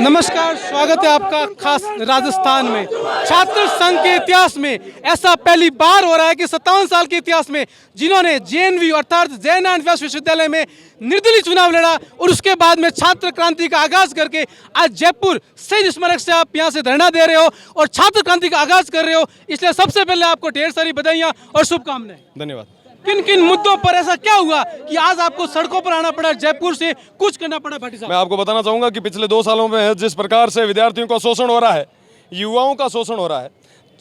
नमस्कार, स्वागत है आपका खास राजस्थान में। छात्र संघ के इतिहास में ऐसा पहली बार हो रहा है कि 57 साल के इतिहास में जिन्होंने जेएनयू अर्थात जय नारायण व्यास विश्वविद्यालय में निर्दलीय चुनाव लड़ा और उसके बाद में छात्र क्रांति का आगाज करके आज जयपुर शहीद स्मारक से आप यहाँ से धरना दे रहे हो और छात्र क्रांति का आगाज कर रहे हो, इसलिए सबसे पहले आपको ढेर सारी बधाइयाँ और शुभकामनाएं। धन्यवाद। किन किन मुद्दों पर ऐसा क्या हुआ कि आज आपको सड़कों पर आना पड़ा, जयपुर से कुछ करना पड़ा? भाटी साहब, मैं आपको बताना चाहूंगा कि पिछले 2 सालों में जिस प्रकार से विद्यार्थियों का शोषण हो रहा है, युवाओं का शोषण हो रहा है,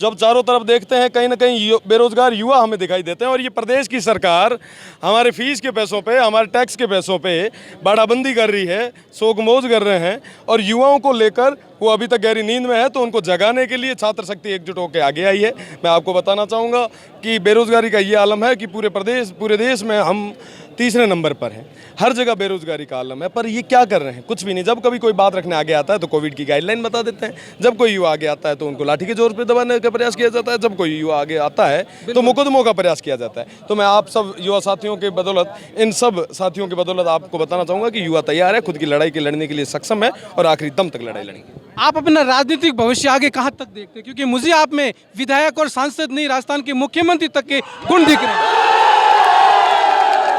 जब चारों तरफ देखते हैं कहीं ना कहीं बेरोजगार युवा हमें दिखाई देते हैं और ये प्रदेश की सरकार हमारे फीस के पैसों पे, हमारे टैक्स के पैसों पे बाड़ाबंदी कर रही है, शोक मौज कर रहे हैं और युवाओं को लेकर वो अभी तक गहरी नींद में है, तो उनको जगाने के लिए छात्र शक्ति एकजुट होकर आगे आई है। मैं आपको बताना चाहूँगा कि बेरोजगारी का ये आलम है कि पूरे देश में हम तीसरे नंबर पर हैं। हर जगह बेरोजगारी का आलम है, पर ये क्या कर रहे हैं? कुछ भी नहीं। जब कभी कोई बात रखने आगे आता है तो कोविड की गाइडलाइन बता देते हैं, जब कोई युवा आगे आता है तो उनको लाठी के जोर पर दबाने का प्रयास किया जाता है, जब कोई युवा आगे आता है तो मुकदमों का प्रयास किया जाता है। तो मैं आप सब युवा साथियों के बदौलत, इन सब साथियों की बदौलत आपको बताना चाहूँगा कि युवा तैयार है, खुद की लड़ाई की लड़ने के लिए सक्षम है और आखिरी दम तक लड़ाई लड़ेंगे। आप अपना राजनीतिक भविष्य आगे कहाँ तक देखते हैं? क्योंकि मुझे आप में विधायक और सांसद नहीं, राजस्थान के मुख्यमंत्री तक के गुण दिख रहे हैं।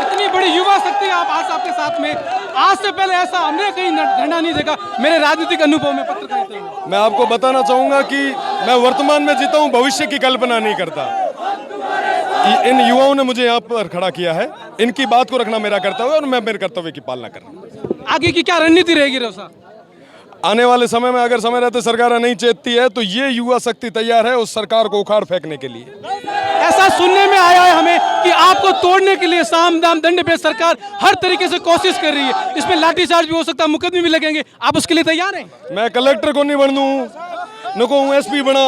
इतनी बड़ी युवा शक्ति आप आज आपके साथ में, आज से पहले ऐसा हमने कहीं धरना नहीं देखा मेरे राजनीतिक अनुभव में, पत्रकारिता में। मैं आपको बताना चाहूँगा कि मैं वर्तमान में जीता हूँ, भविष्य की कल्पना नहीं करता। इन युवाओं ने मुझे यहाँ पर खड़ा किया है, इनकी बात को रखना मेरा कर्तव्य और मैं मेरे कर्तव्य की पालना कर रहा हूँ। आगे की क्या रणनीति रहेगी रोसा? आने वाले समय में अगर समय रहते सरकार नहीं चेतती है तो ये युवा शक्ति तैयार है उस सरकार को उखाड़ फेंकने के लिए। ऐसा सुनने में आया है हमें कि आपको तोड़ने के लिए साम दाम दंड पे सरकार हर तरीके से कोशिश कर रही है, इसमें लाठीचार्ज भी हो सकता है, मुकदमे भी लगेंगे, आप उसके लिए तैयार हैं? मैं कलेक्टर को नहीं बन दूँ, न को एसपी बना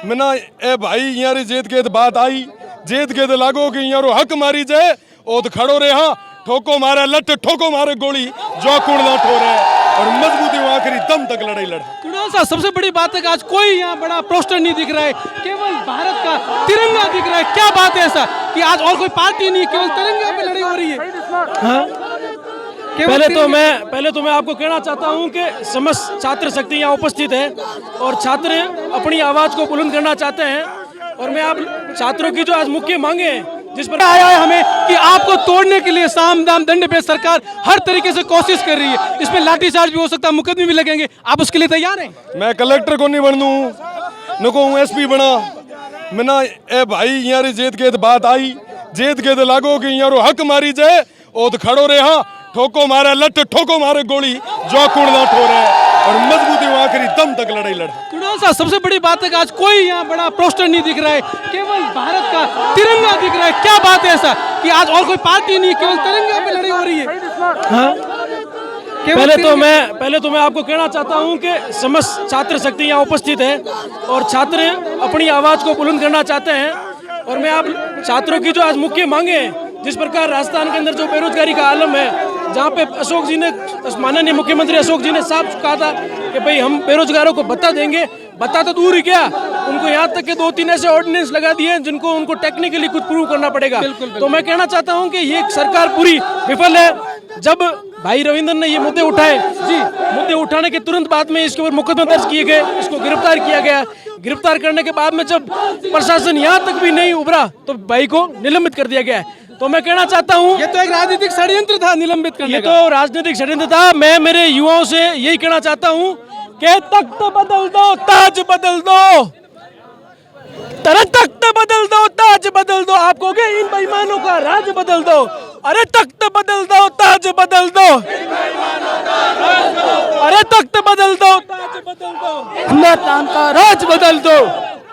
मैं ना। ए भाई यार जेत के बात आई, जेत के लागो कि यारो हक मारी जाए ओ तो खड़ो रे, हाँ ठोको मारे लट, ठोको मारे गोली, जो कुड़ना ठोरे और मजबूती में आखिरी दम तक लड़ाई लड़ा। कुणाल साहब, सबसे बड़ी बात है कि आज कोई यहाँ बड़ा पोस्टर नहीं दिख रहा है, केवल भारत का तिरंगा दिख रहा है। क्या बात है ऐसा कि आज और कोई पार्टी नहीं, केवल तिरंगा पे लड़ाई हो रही है? हाँ? पहले तो मैं आपको कहना चाहता हूं कि समस्त छात्र शक्ति यहाँ उपस्थित है और छात्र अपनी आवाज को बुलंद करना चाहते हैं और मैं आप छात्रों की जो आज मुख्य मांगे हैं जिस पर आया है हमें कि आपको तोड़ने के लिए साम दाम दंड पे सरकार हर तरीके से कोशिश कर रही है, इसमें लाठीचार्ज भी हो सकता है, मुकदमे भी लगेंगे, आप उसके लिए तैयार हैं? मैं कलेक्टर को नहीं बन दूँ, न को एसपी बना मैं ना। ए भाई यार जेत के बात आई, जेत के लागो कि यारो हक मारी जाए ओ तो खड़ो रे, हाँ ठोको मारे लट, ठोको मारे गोली, जो कुड़ना ठोरे और मजबूती में आखिरी दम तक लड़ाई लड़ा। कुणाल साहब, सबसे बड़ी बात है कि आज कोई यहाँ बड़ा पोस्टर नहीं दिख रहा है, केवल भारत का तिरंगा दिख रहा है। क्या बात है ऐसा कि आज और कोई पार्टी नहीं, केवल तिरंगा पे लड़ाई हो रही है? हाँ? पहले तो मैं आपको कहना चाहता हूं कि समस्त छात्र शक्ति यहाँ उपस्थित है और छात्र अपनी आवाज को बुलंद करना चाहते हैं और मैं आप छात्रों की जो आज मुख्य मांगे हैं जिस प्रकार राजस्थान के अंदर जो बेरोजगारी का आलम है, जहाँ पे अशोक जी ने, माननीय मुख्यमंत्री अशोक जी ने साफ कहा था कि भाई हम बेरोजगारों को भत्ता देंगे, भत्ता तो दूर ही क्या, उनको यहाँ तक के 2-3 ऐसे ऑर्डिनेंस लगा दिए हैं जिनको उनको टेक्निकली कुछ प्रूव करना पड़ेगा। तो मैं कहना चाहता हूँ कि ये सरकार पूरी विफल है। जब भाई रविंद्र ने ये मुद्दे उठाए, मुद्दे उठाने के तुरंत बाद में इसके ऊपर मुकदमे दर्ज किए गए, इसको गिरफ्तार किया गया। गिरफ्तार करने के बाद में जब प्रशासन यहाँ तक भी नहीं उभरा तो भाई को निलंबित कर दिया गया है। तो मैं कहना चाहता हूँ ये तो एक राजनीतिक षड्यंत्र था निलंबित करने ये का। तो राजनीतिक षड्यंत्र था। मैं मेरे युवाओं से यही कहना चाहता हूँ कि तख्त बदल दो, ताज बदल दो, तख्त बदल दो, ताज बदल दो, आप कहोगे इन बेईमानों का राज बदल दो। अरे तख्त बदल दो, ताज बदल दो, अरे तख्त बदल दो, ताज बदल दो, हिंदुस्तान का राज बदल दो।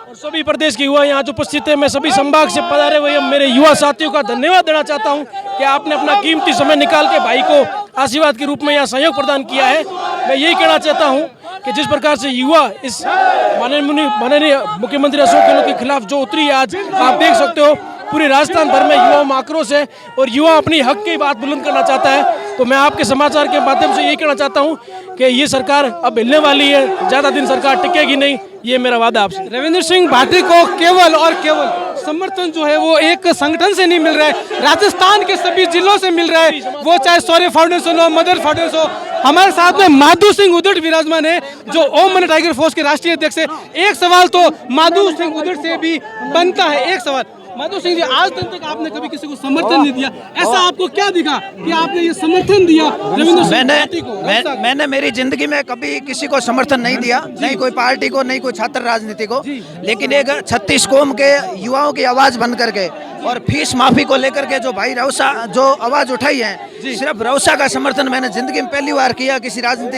और सभी प्रदेश के युवा यहाँ जो उपस्थित है, मैं सभी संभाग से पधारे हुए मेरे युवा साथियों का धन्यवाद देना चाहता हूँ कि आपने अपना कीमती समय निकाल के भाई को आशीर्वाद के रूप में यहाँ सहयोग प्रदान किया है। मैं यही कहना चाहता हूँ कि जिस प्रकार से युवा इस माननीय मुख्यमंत्री अशोक गहलोत के खिलाफ जो उतरी है, आज आप देख सकते हो पूरे राजस्थान भर में युवाओं में आक्रोश है और युवा अपनी हक की बात बुलंद करना चाहता है। तो मैं आपके समाचार के माध्यम से यही कहना चाहता हूँ कि ये सरकार अब हिलने वाली है, ज़्यादा दिन सरकार टिकेगी नहीं, ये मेरा वादा आपसे। रविंद्र सिंह भाटी को केवल और केवल समर्थन जो है वो एक संगठन से नहीं मिल रहा है, राजस्थान के सभी जिलों से मिल रहा है, वो चाहे शौर्य फाउंडेशन हो, मदर फाउंडेशन हो, हमारे साथ में माधु सिंह उदड़ विराजमान है, जो ओम मनी टाइगर फोर्स के राष्ट्रीय अध्यक्ष है। एक सवाल तो माधु सिंह उदड़ से भी बनता है, एक सवाल माधु सिंह जी, आज तक आपने कभी किसी को समर्थन नहीं दिया, ऐसा आपको क्या दिखा कि आपने ये समर्थन दिया रविंद्र सिंह पार्टी को? मैंने मेरी जिंदगी में कभी किसी को समर्थन नहीं दिया, नहीं कोई पार्टी को, नहीं कोई छात्र राजनीति को, लेकिन एक 36 कौम के युवाओं की आवाज बन करके और फीस माफी को लेकर के जो भाई रौसा जो आवाज उठाई है, सिर्फ रौसा का समर्थन मैंने जिंदगी में पहली बार किया किसी राजनीति